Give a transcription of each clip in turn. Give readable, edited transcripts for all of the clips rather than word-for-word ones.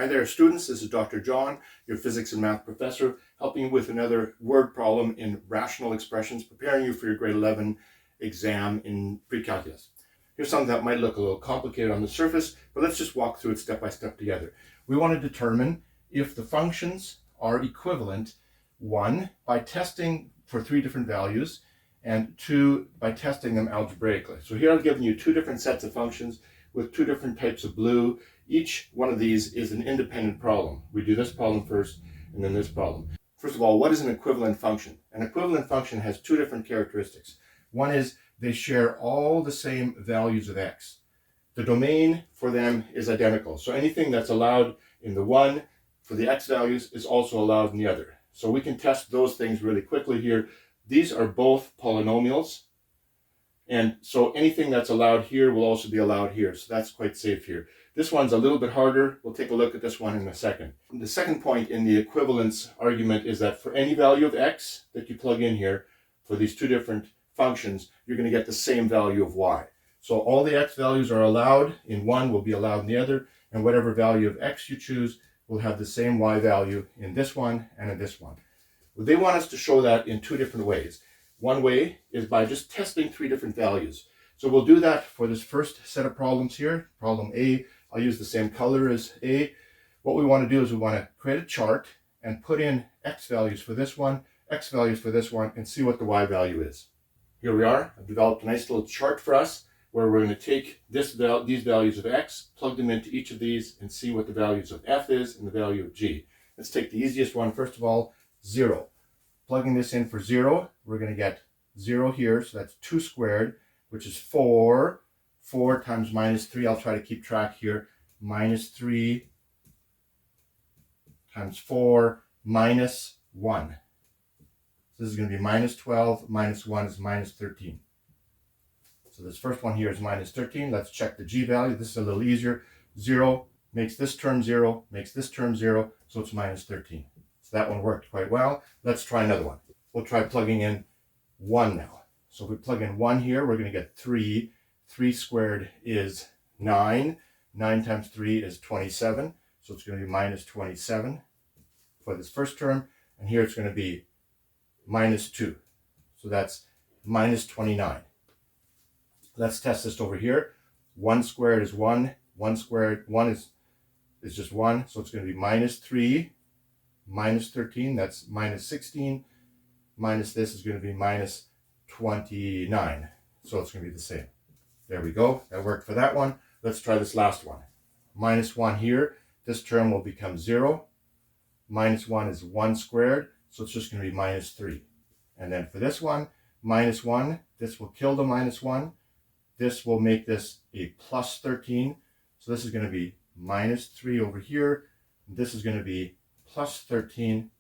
Hi there, students. This is Dr. John, your physics and math professor, helping you with another word problem in rational expressions, preparing you for your grade 11 exam in pre-calculus. Here's something that might look a little complicated on the surface, but let's just walk through it step by step together. We want to determine if the functions are equivalent, 1, by testing for 3 different values, and 2, by testing them algebraically. So here I've given you 2 different sets of functions with 2 different types of blue. Each one of these is an independent problem. We do this problem first and then this problem. First of all, what is an equivalent function? An equivalent function has 2 different characteristics. One is they share all the same values of x. The domain for them is identical. So anything that's allowed in the one for the x values is also allowed in the other. So we can test those things really quickly here. These are both polynomials. And so anything that's allowed here will also be allowed here. So that's quite safe here. This one's a little bit harder. We'll take a look at this one in a second. The second point in the equivalence argument is that for any value of x that you plug in here, for these 2 different functions, you're going to get the same value of y. So all the x values are allowed in one will be allowed in the other, and whatever value of x you choose will have the same y value in this one and in this one. Well, they want us to show that in 2 different ways. One way is by just testing 3 different values. So we'll do that for this first set of problems here. Problem A, I'll use the same color as A. What we want to do is we want to create a chart and put in x values for this one, x values for this one, and see what the y value is. Here we are. I've developed a nice little chart for us where we're going to take these values of x, plug them into each of these, and see what the values of f is and the value of g. Let's take the easiest one first of all, 0. Plugging this in for 0, we're going to get 0 here, so that's 2 squared, which is 4. 4 times minus 3, I'll try to keep track here, minus 3 times 4 minus 1. So this is going to be minus 12, minus 1 is minus 13. So this first one here is minus 13. Let's check the g value. This is a little easier. 0 makes this term 0, makes this term 0, so it's minus 13. So that one worked quite well. Let's try another one. We'll try plugging in 1 now. So if we plug in 1 here, we're going to get 3. 3 squared is 9. 9 times 3 is 27. So it's going to be minus 27 for this first term. And here it's going to be minus 2. So that's minus 29. Let's test this over here. 1 squared is 1. 1 squared, 1 is just 1. So it's going to be minus 3. Minus 13, that's minus 16. Minus this is going to be minus 29. So it's going to be the same. There we go. That worked for that one. Let's try this last one. Minus 1 here. This term will become 0. Minus 1 is 1 squared. So it's just going to be minus 3. And then for this one, minus 1, this will kill the minus 1. This will make this a plus 13. So this is going to be minus 3 over here. This is going to be plus 13.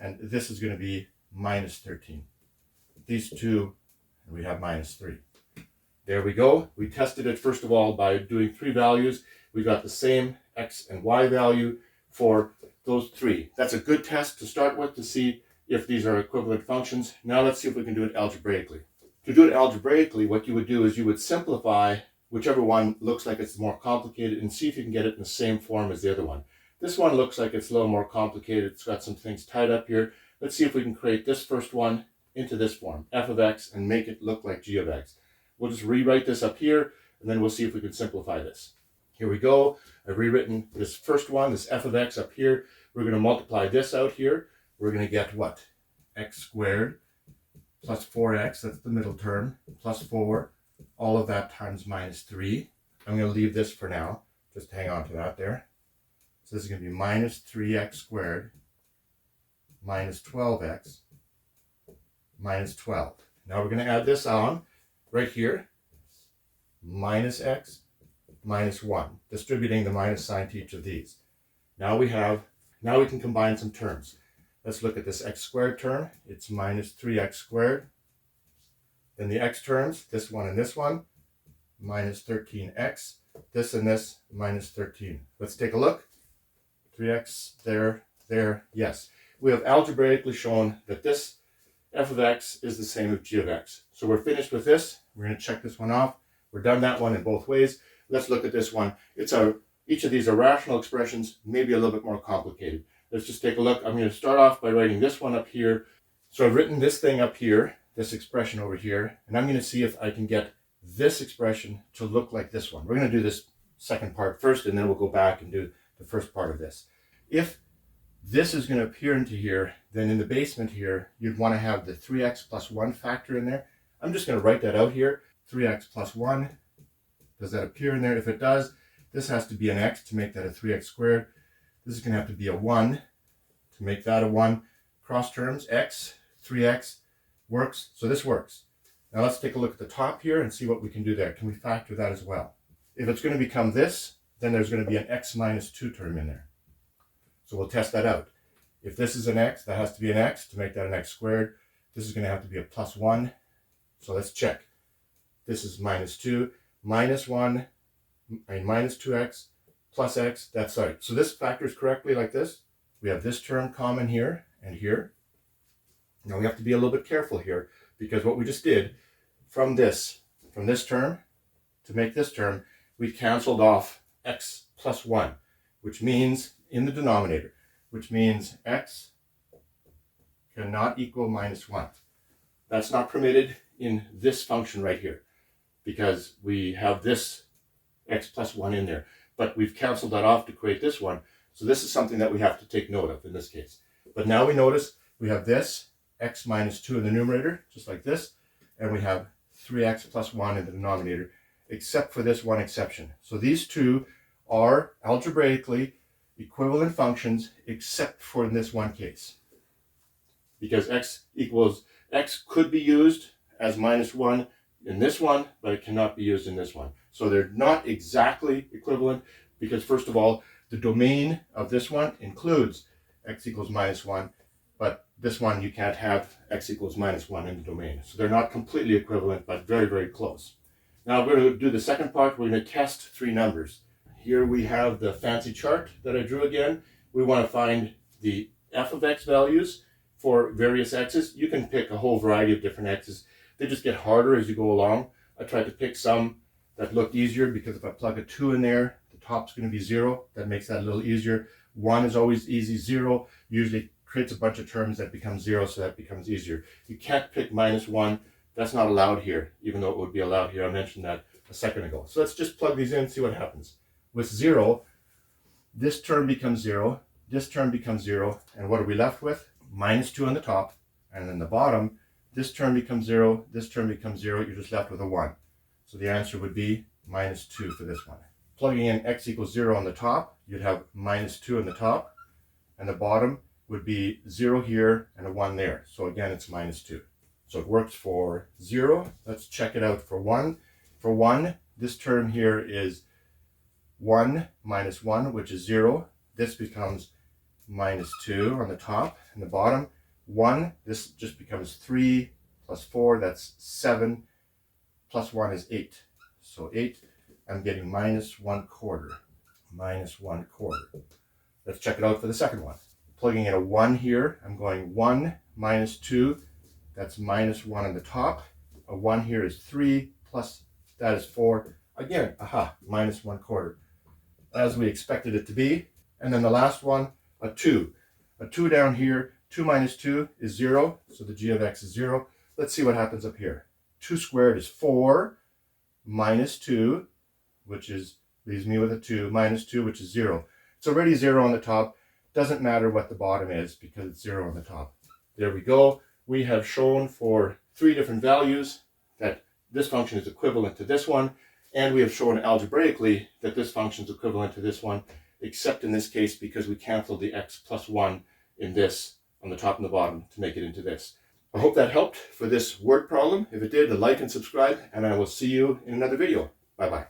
And this is going to be minus 13. These 2, and we have minus 3. There we go. We tested it first of all by doing 3 values. We got the same x and y value for those 3. That's a good test to start with to see if these are equivalent functions. Now let's see if we can do it algebraically. To do it algebraically, what you would do is you would simplify whichever one looks like it's more complicated and see if you can get it in the same form as the other one. This one looks like it's a little more complicated. It's got some things tied up here. Let's see if we can create this first one into this form, f of x, and make it look like g of x. We'll just rewrite this up here, and then we'll see if we can simplify this. Here we go. I've rewritten this first one, this f of x up here. We're going to multiply this out here. We're going to get what? X squared plus 4x, that's the middle term, plus 4, all of that times minus 3. I'm going to leave this for now. Just hang on to that there. So this is going to be minus 3x squared minus 12x minus 12. Now we're going to add this on right here. Minus x minus 1, distributing the minus sign to each of these. Now we can combine some terms. Let's look at this x squared term. It's minus 3x squared. Then the x terms, this one and this one, minus 13x. This and this, minus 13. Let's take a look. 3x, there, yes. We have algebraically shown that this f of x is the same as g of x. So we're finished with this. We're going to check this one off. We're done that one in both ways. Let's look at this one. It's a Each of these are rational expressions, maybe a little bit more complicated. Let's just take a look. I'm going to start off by writing this one up here. So I've written this thing up here, this expression over here, and I'm going to see if I can get this expression to look like this one. We're going to do this second part first, and then we'll go back and do the first part of this. If this is going to appear into here, then in the basement here, you'd want to have the 3x plus 1 factor in there. I'm just going to write that out here. 3x plus 1. Does that appear in there? If it does, this has to be an x to make that a 3x squared. This is going to have to be a 1 to make that a 1. Cross terms, x, 3x works. So this works. Now let's take a look at the top here and see what we can do there. Can we factor that as well? If it's going to become this, then there's going to be an x minus 2 term in there. So we'll test that out. If this is an x, that has to be an x to make that an x squared. This is going to have to be a plus 1. So let's check. This is minus 2, minus 1, minus 2x, plus x, that's right. So this factors correctly like this. We have this term common here and here. Now we have to be a little bit careful here, because what we just did from this term to make this term, we canceled off x plus 1, which means in the denominator, which means x cannot equal minus 1. That's not permitted in this function right here, because we have this x plus 1 in there, but we've canceled that off to create this one. So this is something that we have to take note of in this case. But now we notice we have this x minus 2 in the numerator, just like this, and we have 3x plus 1 in the denominator, except for this one exception. So these two are algebraically equivalent functions, except for in this one case. Because x could be used as minus 1 in this one, but it cannot be used in this one. So they're not exactly equivalent, because first of all, the domain of this one includes x equals minus 1, but this one you can't have x equals minus 1 in the domain. So they're not completely equivalent, but very, very close. Now we're going to do the second part. We're going to test three numbers. Here we have the fancy chart that I drew again. We want to find the f of x values for various x's. You can pick a whole variety of different x's. They just get harder as you go along. I tried to pick some that looked easier, because if I plug a 2 in there, the top's going to be 0. That makes that a little easier. 1 is always easy. 0 usually creates a bunch of terms that become 0, so that becomes easier. You can't pick minus 1. That's not allowed here, even though it would be allowed here. I mentioned that a second ago. So let's just plug these in and see what happens. With 0, this term becomes 0, this term becomes 0, and what are we left with? Minus 2 on the top, and then the bottom, this term becomes 0, this term becomes 0, you're just left with a 1. So the answer would be minus 2 for this one. Plugging in x equals 0 on the top, you'd have minus 2 on the top, and the bottom would be 0 here and a 1 there. So again, it's minus 2. So it works for 0. Let's check it out for 1. For 1, this term here is 1 minus 1, which is 0. This becomes minus 2 on the top, and the bottom 1, this just becomes 3 plus 4, that's 7, plus 1 is 8. So 8, I'm getting minus 1/4. Minus 1/4. Let's check it out for the second one. Plugging in a 1 here, I'm going 1 minus 2, that's minus 1 on the top. A 1 here is 3, plus that is 4. Again, minus 1/4. As we expected it to be. And then the last one, a 2. A 2 down here, 2 minus 2 is 0, so the g of x is 0. Let's see what happens up here. 2 squared is 4, minus 2, which leaves me with a 2, minus 2, which is 0. It's already 0 on the top. Doesn't matter what the bottom is, because it's 0 on the top. There we go. We have shown for 3 different values that this function is equivalent to this one, and we have shown algebraically that this function is equivalent to this one, except in this case because we canceled the x plus 1 in this on the top and the bottom to make it into this. I hope that helped for this word problem. If it did, like and subscribe, and I will see you in another video. Bye-bye.